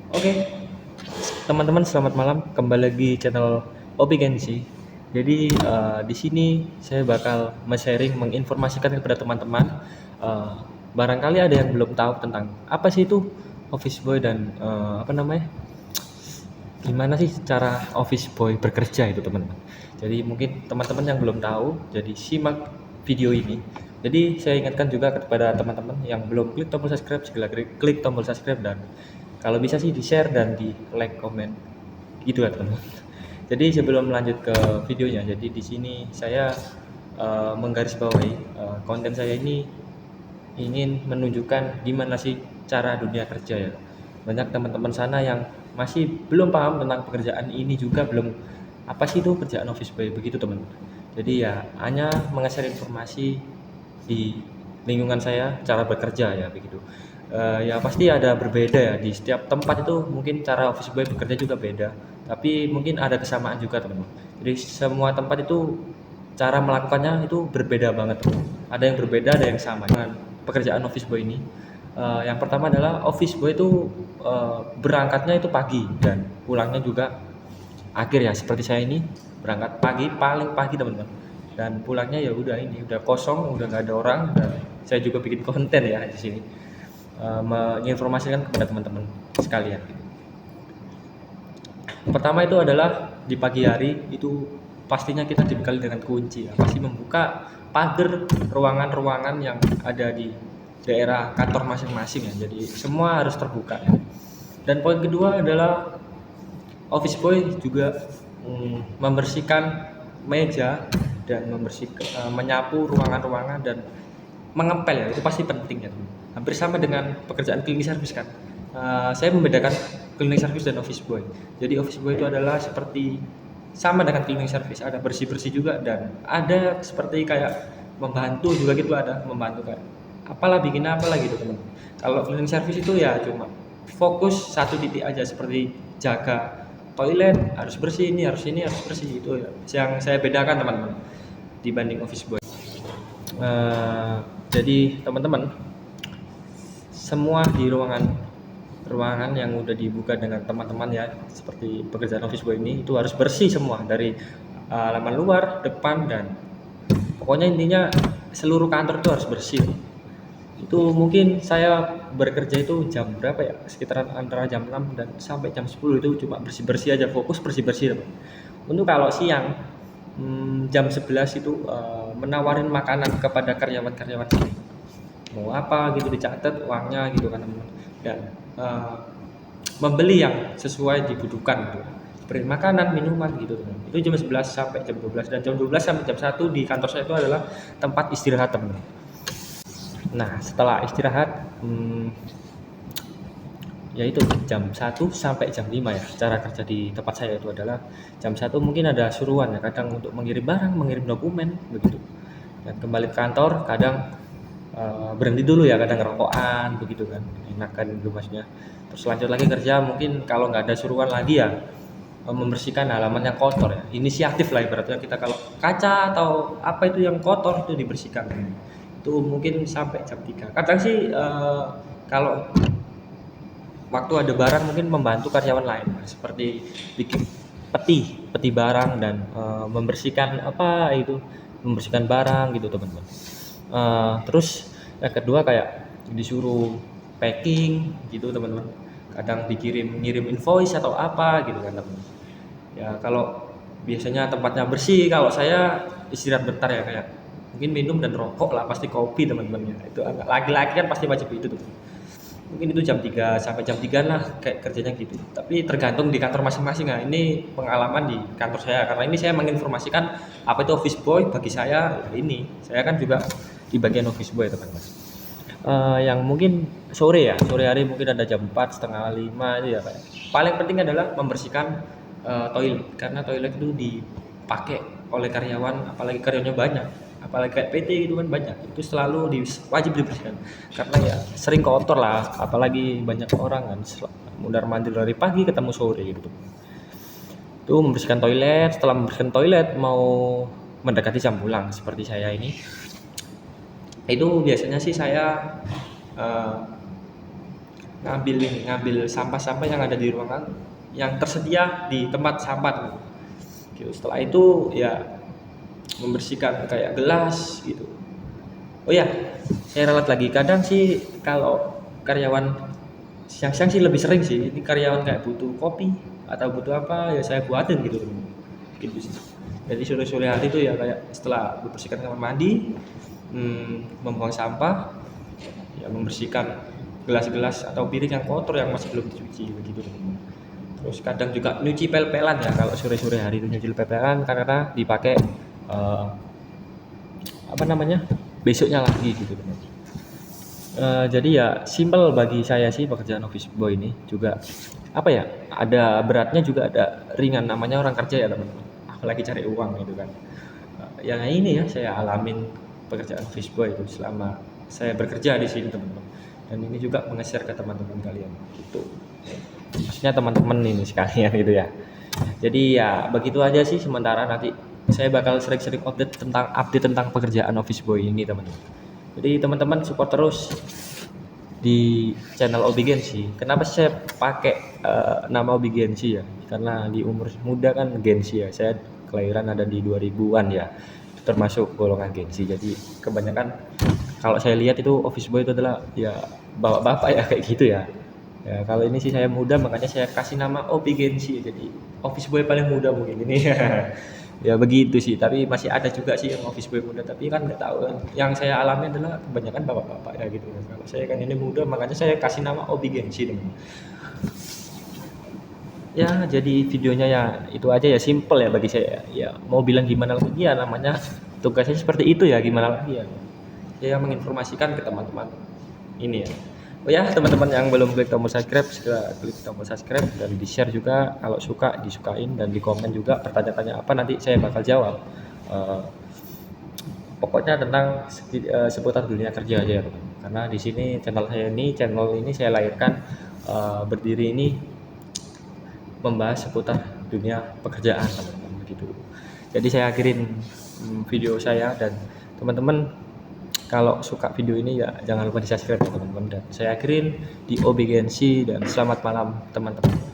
Oke, teman-teman selamat malam. Kembali lagi channel Opigensi. Jadi di sini saya bakal sharing menginformasikan kepada teman-teman. eh, Barangkali ada yang belum tahu tentang apa sih itu office boy dan apa namanya? Gimana sih cara office boy bekerja itu teman-teman. Jadi mungkin teman-teman yang belum tahu, jadi simak video ini. Jadi saya ingatkan juga kepada teman-teman yang belum klik tombol subscribe, segera klik tombol subscribe dan kalau bisa sih di-share dan di-like, komen. Gitu ya, teman-teman. Jadi sebelum lanjut ke videonya, jadi di sini saya menggarisbawahi konten saya ini ingin menunjukkan gimana sih cara dunia kerja ya. Banyak teman-teman sana yang masih belum paham tentang pekerjaan ini juga belum apa sih itu kerjaan office boy begitu teman. Jadi ya hanya meng-share informasi di lingkungan saya cara bekerja ya begitu. Ya pasti ada berbeda ya di setiap tempat itu mungkin cara office boy bekerja juga beda. Tapi mungkin ada kesamaan juga teman-teman. Jadi semua tempat itu cara melakukannya itu berbeda banget. Ada yang berbeda, ada yang sama dengan pekerjaan office boy ini. Yang pertama adalah office boy itu berangkatnya itu pagi dan pulangnya juga akhir ya. Seperti saya ini berangkat pagi, paling pagi teman-teman. Dan pulangnya ya udah ini udah kosong, udah nggak ada orang. Dan saya juga bikin konten ya di sini, menginformasikan kepada teman-teman sekalian. Pertama itu adalah di pagi hari itu pastinya kita dibekali dengan kunci ya. Pasti membuka pagar ruangan-ruangan yang ada di daerah kantor masing-masing ya. Jadi semua harus terbuka ya. Dan poin kedua adalah office boy juga membersihkan meja dan menyapu ruangan-ruangan dan mengepel ya, itu pasti penting ya teman. Hampir sama dengan pekerjaan cleaning service kan. Saya membedakan cleaning service dan office boy. Jadi office boy itu adalah seperti sama dengan cleaning service, ada bersih-bersih juga dan ada seperti kayak membantu juga gitu, ada membantu kayak apalah bikin apalah gitu teman. Kalau cleaning service itu ya cuma fokus satu titik aja seperti jaga toilet harus bersih, ini harus bersih, itu ya yang saya bedakan teman-teman dibanding office boy. Eh, jadi teman-teman semua di ruangan yang udah dibuka dengan teman-teman ya seperti pekerjaan office boy ini itu harus bersih semua dari halaman luar, depan dan pokoknya intinya seluruh kantor itu harus bersih. Itu mungkin saya bekerja itu jam berapa ya, sekitaran antara jam 6 dan sampai jam 10 itu cuma bersih-bersih aja, fokus bersih-bersih teman. Untuk kalau siang jam 11 itu menawarin makanan kepada karyawan-karyawan sini, mau apa gitu dicatat uangnya gitu kan teman-teman, dan membeli yang sesuai dibutuhkan gitu, seperti makanan, minuman gitu teman. Itu jam 11 sampai jam 12 dan jam 12 sampai jam 1 di kantor saya itu adalah tempat istirahat teman. Nah setelah istirahat yaitu jam 1 sampai jam 5 ya, cara kerja di tempat saya itu adalah jam 1 mungkin ada suruhan ya, kadang untuk mengirim barang, mengirim dokumen begitu, dan kembali ke kantor kadang berhenti dulu ya, kadang ngerokokan begitu kan, enak kan gitu maksudnya. Terus lanjut lagi kerja, mungkin kalau nggak ada suruhan lagi ya membersihkan halaman yang kotor ya, inisiatif lah ibaratnya kita, kalau kaca atau apa itu yang kotor itu dibersihkan. Itu mungkin sampai jam 3 kadang sih, kalau waktu ada barang mungkin membantu karyawan lain seperti bikin peti barang dan membersihkan apa itu, membersihkan barang gitu teman-teman. Terus yang kedua kayak disuruh packing gitu teman-teman, kadang ngirim invoice atau apa gitu kan teman-teman. Ya kalau biasanya tempatnya bersih, kalau saya istirahat bentar ya, kayak mungkin minum dan rokok lah, pasti kopi teman-teman ya. Itu laki-laki kan pasti wajib itu tuh. Mungkin itu jam 3 sampai jam 3 lah kayak kerjanya gitu. Tapi tergantung di kantor masing-masing. Nah, ini pengalaman di kantor saya karena ini saya menginformasikan apa itu office boy bagi saya ya ini. Saya kan juga di bagian office boy teman-teman. Yang mungkin sore hari mungkin ada jam 4 setengah 5 itu ya kayak. Paling penting adalah membersihkan toilet karena toilet itu dipakai oleh karyawan, apalagi karyawannya banyak, apalagi kayak PT gitu kan banyak, itu selalu wajib dibersihkan karena ya sering kotor lah, apalagi banyak orang kan mundar mandir dari pagi ketemu sore gitu. Itu membersihkan toilet, setelah membersihkan toilet mau mendekati jam pulang seperti saya ini, itu biasanya sih saya ngambil sampah-sampah yang ada di ruangan yang tersedia di tempat sampah gitu. Setelah itu ya membersihkan kayak gelas gitu. Oh ya, saya ralat lagi. Kadang sih kalau karyawan siang-siang sih lebih sering sih. Ini karyawan kayak butuh kopi atau butuh apa ya saya buatin gitu. Gitu sih. Jadi sore-sore hari itu ya kayak setelah membersihkan kamar mandi, membuang sampah, ya membersihkan gelas-gelas atau piring yang kotor yang masih belum dicuci begitu. Terus kadang juga nyuci pel-pelan ya, kalau sore-sore hari itu nyuci pel-pelan karena dipakai apa namanya besoknya lagi gitu. Jadi ya simple bagi saya sih pekerjaan office boy ini juga apa ya, ada beratnya juga ada ringan, namanya orang kerja ya teman-teman, apalagi cari uang gitu kan. Yang ini ya saya alamin pekerjaan office boy itu selama saya bekerja di sini teman-teman, dan ini juga mengeser ke teman-teman kalian gitu, maksudnya teman-teman ini sekalian gitu ya. Jadi ya begitu aja sih sementara, nanti saya bakal sering-sering update tentang pekerjaan office boy ini teman-teman. Jadi teman-teman support terus di channel Obigensi. Kenapa saya pakai nama Obigensi ya? Karena di umur muda kan Gensi ya. Saya kelahiran ada di 2000-an ya. Itu termasuk golongan Gensi. Jadi kebanyakan kalau saya lihat itu office boy itu adalah ya bapak-bapak ya kayak gitu ya. Ya kalau ini sih saya muda, makanya saya kasih nama Obigensi. Jadi office boy paling muda mungkin ini. Ya begitu sih, tapi masih ada juga sih yang office boy muda, tapi kan nggak tahu kan. Yang saya alami adalah kebanyakan bapak-bapak ya gitu. Kalau saya kan ini muda, makanya saya kasih nama Obigensi teman. Ya jadi videonya ya itu aja ya, simple ya bagi saya. Ya mau bilang gimana lagi ya, namanya tugasnya seperti itu ya, gimana lagi ya. Saya menginformasikan ke teman-teman ini ya. Oh ya, teman-teman yang belum klik tombol subscribe, segera klik tombol subscribe dan di-share juga kalau suka, disukain, dan di komen juga pertanyaan-tanya apa, nanti saya bakal jawab. Pokoknya tentang seputar dunia kerja aja ya, teman. Karena di sini channel ini saya lahirkan berdiri ini membahas seputar dunia pekerjaan, teman-teman gitu. Jadi saya akhirin video saya, dan teman-teman kalau suka video ini ya jangan lupa di subscribe teman-teman, dan saya akhirin di Obigensi, dan selamat malam teman-teman.